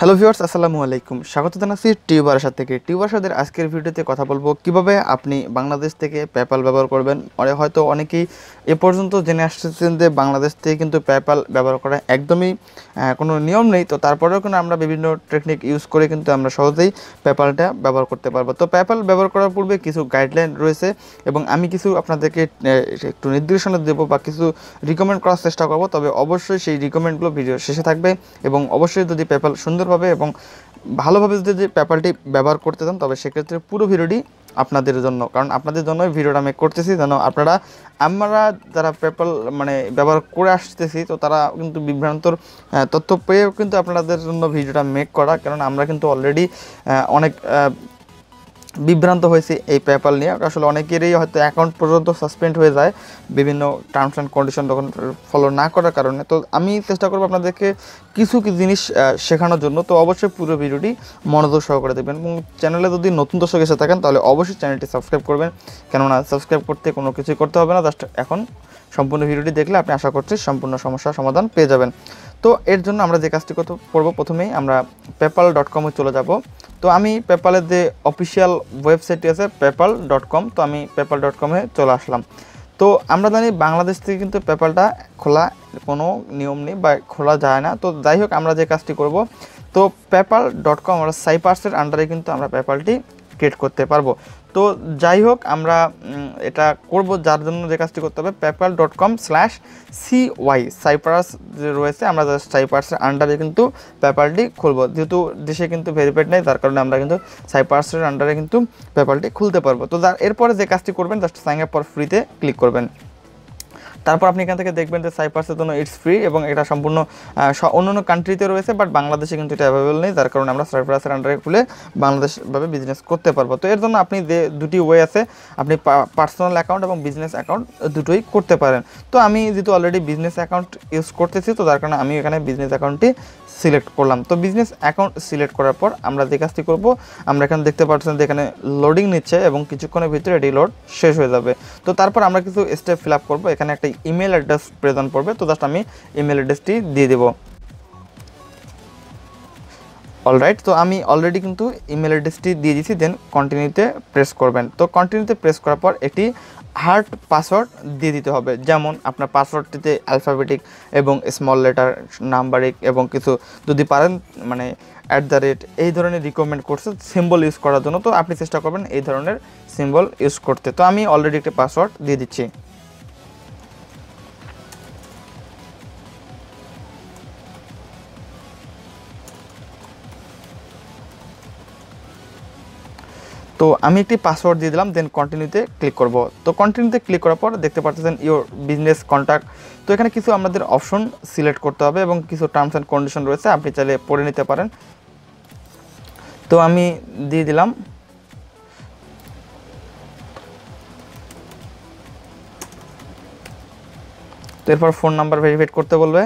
Hello viewers, আসসালামু আলাইকুম। স্বাগত জানাচ্ছি টিউবার সাথে থেকে। টিউবার সাথে আজকের ভিডিওতে কথা বলবো কিভাবে আপনি বাংলাদেশ থেকে পেপ্যাল ব্যবহার করবেন। হয়তো অনেকেই এ পর্যন্ত জেনে আসছেন যে বাংলাদেশ থেকে কিন্তু পেপ্যাল ব্যবহার করা একদমই কোনো নিয়ম নেই। তো তারপরেও কিন্তু আমরা বিভিন্ন টেকনিক ইউজ করে কিন্তু আমরা সহজেই পেপ্যালটা ব্যবহার করতে পারবো। তো পেপ্যাল ব্যবহার করার পূর্বে কিছু গাইডলাইন রয়েছে এবং আমি কিছু আপনাদেরকে একটু নির্দেশনা দেবো বা কিছু রিকমেন্ড করার চেষ্টা করবো। তবে অবশ্যই সেই রিকমেন্ডগুলো ভিডিও শেষে থাকবে এবং অবশ্যই যদি পেপ্যাল সুন্দরভাবে এবং ভালোভাবে যদি পেপ্যালটি ব্যবহার করতে চান তবে সেক্ষেত্রে পুরো ভিডিওটি আপনাদের জন্য, কারণ আপনাদের জন্যই ভিডিওটা আমি করতেছি যেন আমরা যারা পেপ্যাল ব্যবহার করে আসতেছি তো তারা কিন্তু বিভ্রান্তর তথ্য পেয়েও কিন্তু আপনাদের জন্য ভিডিওটা মেক করা, কারণ আমরা কিন্তু অলরেডি অনেক বিভ্রান্ত হয়েছে এই পেপ্যাল নিয়ে। আসলে অনেকেরই হয়তো অ্যাকাউন্ট পর্যন্ত সাসপেন্ড হয়ে যায় বিভিন্ন টার্মস অ্যান্ড কন্ডিশন তখন ফলো না করার কারণে। তো আমি চেষ্টা করবো আপনাদেরকে কিছু জিনিস শেখানোর জন্য। তো অবশ্যই পুরো ভিডিওটি মনোযোগ সহকারে দেবেন এবং চ্যানেলে যদি নতুন দর্শক এসে থাকেন তাহলে অবশ্যই চ্যানেলটি সাবস্ক্রাইব করবেন, কেননা সাবস্ক্রাইব করতে কোনো কিছুই করতে হবে না, জাস্ট এখন সম্পূর্ণ ভিডিওটি দেখলে আপনি আশা করছি সম্পূর্ণ সমস্যার সমাধান পেয়ে যাবেন। তো এর জন্য আমরা যে কাজটি করবো, প্রথমেই আমরা paypal.com-এ চলে যাব। তো আমি পেপ্যালের যে অফিসিয়াল ওয়েবসাইটটি আছে paypal.com, তো আমি paypal.com-এ চলে আসলাম। তো আমরা জানি বাংলাদেশ থেকে কিন্তু পেপ্যালটা খোলা কোনো নিয়ম নেই বা খোলা যায় না। তো যাই হোক, আমরা যে কাজটি করব, তো paypal.com আমরা সাইপ্রাসের আন্ডারে কিন্তু আমরা পেপ্যালটি ক্রিয়েট করতে পারবো। তো যাই হোক, আমরা এটা করব, যার জন্য যে কাজটি করতে হবে paypal.com/CY সাইপ্রাস যে রয়েছে, আমরা সাইপ্রাসের আন্ডারে কিন্তু পেপ্যালটি খুলব। যেহেতু দেশে কিন্তু ভেরিফাইড নেই, তার কারণে আমরা কিন্তু সাইপ্রাসের আন্ডারে কিন্তু পেপ্যালটি খুলতে পারবো। তো এরপরে যে কাজটি করবেন, জাস্ট সাইন আপ ফর ফ্রিতে ক্লিক করবেন। তারপর আপনি এখান থেকে দেখবেন যে সাইপ্রাসের জন্য ইটস ফ্রি এবং এটা সম্পূর্ণ অন্যান্য কান্ট্রিতে রয়েছে, বাট বাংলাদেশে কিন্তু এটা অ্যাভেলেবল নেই, যার কারণে আমরা সাইপ্রাসের আন্ডারে খুলে বাংলাদেশভাবে বিজনেস করতে পারবো। তো এর জন্য আপনি যে দুটি ওয়ে আছে, আপনি পার্সোনাল অ্যাকাউন্ট এবং বিজনেস অ্যাকাউন্ট দুটোই করতে পারেন। তো আমি যেহেতু অলরেডি বিজনেস অ্যাকাউন্ট ইউজ করতেছি, তো তার কারণে আমি এখানে বিজনেস অ্যাকাউন্টটি সিলেক্ট করলাম। তো বিজনেস অ্যাকাউন্ট সিলেক্ট করার পর আমরা যে কাজটি করব, আমরা এখানে দেখতে পাচ্ছেন যে এখানে লোডিং নিচ্ছে এবং কিছুক্ষণের ভিতরে এটি লোড শেষ হয়ে যাবে। তো তারপর আমরা কিছু স্টেপ ফিল আপ করবো। এখানে একটা ইমেল অ্যাড্রেস প্রয়োজন পড়বে, তো জাস্ট আমি ইমেল অ্যাড্রেসটি দিয়ে দেবো। অলরাইট, তো আমি অলরেডি কিন্তু ইমেল অ্যাড্রেসটি দিয়ে দিয়েছি, দেন কন্টিনিউতে প্রেস করবেন। তো কন্টিনিউতে প্রেস করার পর একটি হার্ড পাসওয়ার্ড দিয়ে দিতে হবে, যেমন আপনার পাসওয়ার্ডটিতে অ্যালফাবেটিক এবং স্মল লেটার, নাম্বারিক এবং কিছু যদি পারেন @ এই ধরনের রিকমেন্ড করছে সিম্বল ইউজ করার জন্য। তো আপনি চেষ্টা করবেন এই ধরনের সিম্বল ইউজ করতে। তো আমি অলরেডি একটি পাসওয়ার্ড দিয়ে দিচ্ছি। তো আমি একটি পাসওয়ার্ড দিয়ে দিলাম, দেন কন্টিনিউতে ক্লিক করব। তো কন্টিনিউতে ক্লিক করার পর দেখতে পাচ্ছেন ইওর বিজনেস কন্ট্যাক্ট। তো এখানে কিছু আমাদের অপশন সিলেক্ট করতে হবে এবং কিছু টার্মস অ্যান্ড কন্ডিশন রয়েছে, আপনি চাইলে পড়ে নিতে পারেন। তো আমি দিয়ে দিলাম। তো এরপর ফোন নাম্বার ভেরিফাইড করতে বলবে,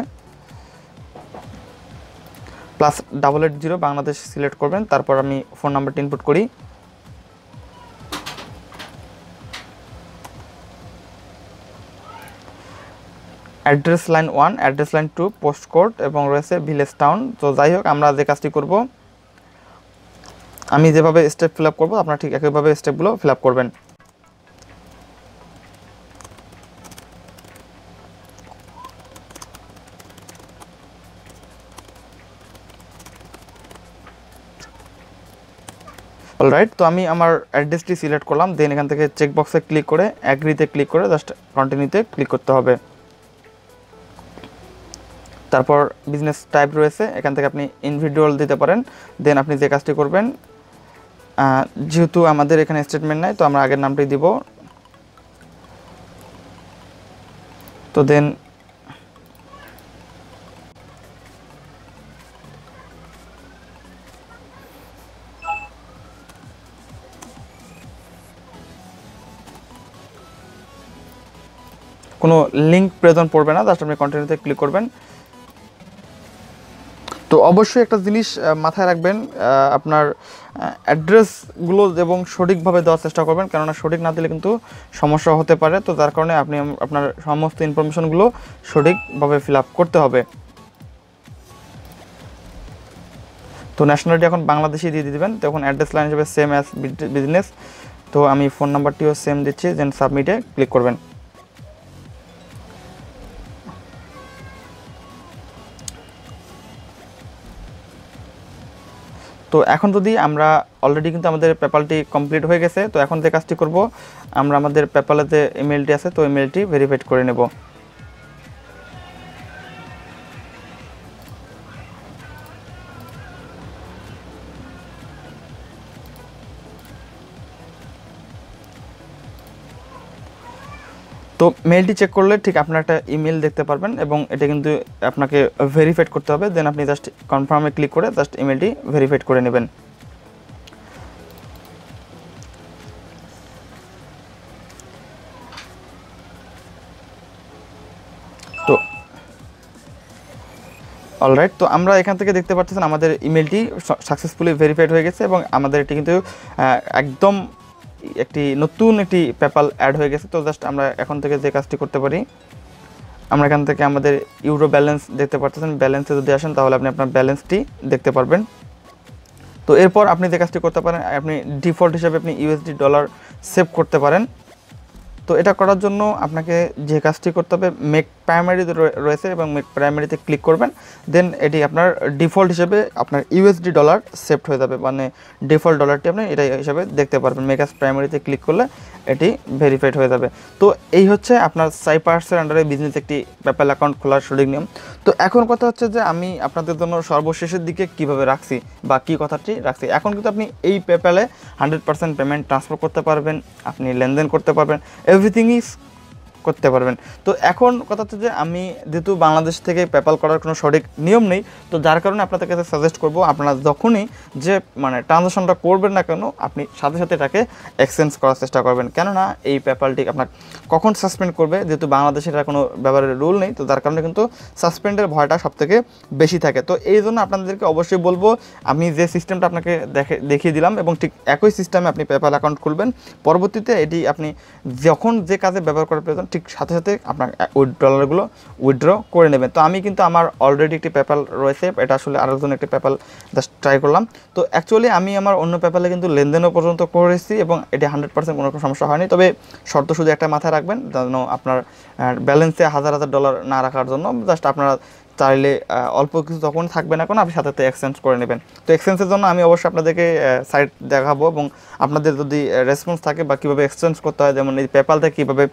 +880 বাংলাদেশ সিলেক্ট করবেন। তারপর আমি ফোন নাম্বারটি ইনপুট করি। Address line 1, address line 2, post code এবং রয়েছে ভিলেজ টাউন। তো যাই হোক, আমরা যে কাজটি করব, আমি যেভাবে স্টেপ ফিল আপ করবো আপনারা ঠিক একইভাবে স্টেপগুলো ফিল আপ করবেন। অলরাইট, তো আমি আমার অ্যাড্রেসটি সিলেক্ট করলাম, দেন এখান থেকে চেকবক্সে ক্লিক করে অ্যাগ্রিতে ক্লিক করে জাস্ট কন্টিনিউতে ক্লিক করতে হবে। তারপর বিজনেস টাইপ রয়েছে, এখান থেকে আপনি ইন্ডিভিজুয়াল দিতে পারেন। দেন আপনি যে কাজটি করবেন, যেহেতু আমাদের এখানে স্টেটমেন্ট নাই, তো আমরা আগের নামটি দিব। তো দেন কোনো লিঙ্ক প্রয়োজন পড়বে না, জাস্ট আপনি কন্টিনিউতে ক্লিক করবেন। তো অবশ্যই একটা জিনিস মাথায় রাখবেন, আপনার অ্যাড্রেসগুলো এবং সঠিকভাবে দেওয়ার চেষ্টা করবেন, কেননা সঠিক না দিলে কিন্তু সমস্যা হতে পারে। তো যার কারণে আপনি আপনার সমস্ত ইনফরমেশনগুলো সঠিকভাবে ফিল আপ করতে হবে। তো ন্যাশনালিটি এখন বাংলাদেশি দিয়ে দিবেন। তো এখন অ্যাড্রেস লাইন হিসেবে সেম অ্যাজ বিজনেস। তো আমি ফোন নাম্বারটিও সেম দিচ্ছি, দেন সাবমিটে ক্লিক করবেন। তো এখন যদি আমরা অলরেডি কিন্তু আমাদের পেপালটি কমপ্লিট হয়ে গেছে। তো এখন যে কাজটি করব, আমরা আমাদের পেপালে যে ইমেলটি আছে তো ইমেলটি ভেরিফাইড করে নেব। তো মেলটি চেক করলে ঠিক আপনার একটা ইমেল দেখতে পারবেন এবং এটা কিন্তু আপনাকে ভেরিফাইড করতে হবে। দেন আপনি জাস্ট কনফার্মে ক্লিক করে জাস্ট ইমেলটি ভেরিফাইড করে নেবেন। তো অলরাইট, তো আমরা এখান থেকে দেখতে পাচ্ছেন আমাদের ইমেলটি সাকসেসফুলি ভেরিফাইড হয়ে গেছে এবং আমাদের এটি কিন্তু একদম একটি নতুন একটি পেপাল অ্যাড হয়ে গেছে। তো জাস্ট আমরা এখন থেকে যে কাজটি করতে পারি, আমরা এখান থেকে আমাদের ইউরো ব্যালেন্স দেখতে পাচ্ছেন। ব্যালেন্সে যদি আসেন তাহলে আপনি আপনার ব্যালেন্সটি দেখতে পারবেন। তো এরপর আপনি যে কাজটি করতে পারেন, আপনি ডিফল্ট হিসেবে আপনি ইউএসডি ডলার সেভ করতে পারেন। তো এটা করার জন্য আপনাকে যে কাজটি করতে হবে, মেক প্রাইমারি রয়েছে এবং মেক প্রাইমারিতে ক্লিক করবেন। দেন এটি আপনার ডিফল্ট হিসেবে আপনার ইউএসডি ডলার সেভড হয়ে যাবে, মানে ডিফল্ট ডলারটি আপনি এটা হিসাবে দেখতে পারবেন। মেক অ্যাজ প্রাইমারিতে ক্লিক করলে এটি ভেরিফাইড হয়ে যাবে। তো এই হচ্ছে আপনার সাইপ্রাসের আন্ডারে বিজনেস একটি পেপ্যাল অ্যাকাউন্ট খোলার সঠিক নিয়ম। তো এখন কথা হচ্ছে যে আমি আপনাদের জন্য সর্বশেষের দিকে কিভাবে রাখছি বা কী কথাটি রাখছি। এখন কিন্তু আপনি এই পেপ্যালে 100% পেমেন্ট ট্রান্সফার করতে পারবেন, আপনি লেনদেন করতে পারবেন, এভরিথিং ইজ করতে পারবেন। তো এখন কথা হচ্ছে যে আমি যেহেতু বাংলাদেশ থেকে পেপ্যাল করার কোনো সঠিক নিয়ম নেই, তো যার কারণে আপনাদের কাছে সাজেস্ট করব, আপনারা যখনই যে মানে ট্রানজাকশনটা করবেন না কেন, আপনি সাথে সাথে এটাকে এক্সচেঞ্জ করার চেষ্টা করবেন। কেননা এই পেপ্যালটি আপনার কখন সাসপেন্ড করবে, যেহেতু বাংলাদেশের কোনো ব্যবহারের রুল নেই, তো যার কারণে কিন্তু সাসপেন্ডের ভয়টা সবথেকে বেশি থাকে। তো এই জন্য আপনাদেরকে অবশ্যই বলবো, আমি যে সিস্টেমটা আপনাকে দেখিয়ে দিলাম এবং ঠিক একই সিস্টেমে আপনি পেপ্যাল অ্যাকাউন্ট খুলবেন। পরবর্তীতে এটি আপনি যখন যে কাজে ব্যবহার করার প্রয়োজন ঠিক সাথে সাথে আপনার ডলারগুলো উইথড্র করে নেবেন। তো আমি কিন্তু আমার অলরেডি একটি পেপ্যাল রয়েছে, এটা আসলে আরেকজন একটি পেপ্যাল জাস্ট ট্রাই করলাম। তো অ্যাকচুয়ালি আমি আমার অন্য পেপ্যালে কিন্তু লেনদেনও পর্যন্ত করেছি এবং এটি 100% কোনো সমস্যা হয়নি। তবে শর্ত শুধু একটা মাথায় রাখবেন, যেন আপনার ব্যালেন্সে হাজার হাজার ডলার না রাখার জন্য জাস্ট আপনারা চাইলে অল্প কিছু তখন থাকবে না কোনো, আপনি সাথে সাথে এক্সচেঞ্জ করে নেবেন। তো এক্সচেঞ্জের জন্য আমি অবশ্যই আপনাদেরকে সাইট দেখাবো এবং আপনাদের যদি রেসপন্স থাকে বা কীভাবে এক্সচেঞ্জ করতে হয়, যেমন এই পেপ্যাল থেকে কীভাবে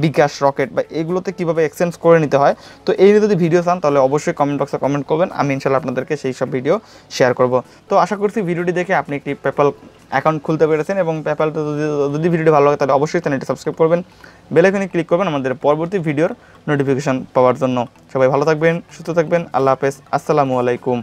বিকাশ, রকেট বা এগুলোতে কীভাবে এক্সচেঞ্জ করে নিতে হয়, তো এই নিয়ে যদি ভিডিও চান তাহলে অবশ্যই কমেন্ট বক্সে কমেন্ট করবেন, আমি ইনশাল্লাহ আপনাদেরকে সেই সব ভিডিও শেয়ার করব। তো আশা করছি ভিডিওটি দেখে আপনি একটি পেপ্যাল অ্যাকাউন্ট খুলতে পেরেছেন এবং পেপ্যালটা যদি ভিডিওটি ভালো লাগে তাহলে অবশ্যই চ্যানেলটি সাবস্ক্রাইব করবেন, বেল আইকনে ক্লিক করবেন আমাদের পরবর্তী ভিডিওর নোটিফিকেশন পাওয়ার জন্য। সবাই ভালো থাকবেন, সুস্থ থাকবেন, আল্লাহ হাফেজ, আসসালামু আলাইকুম।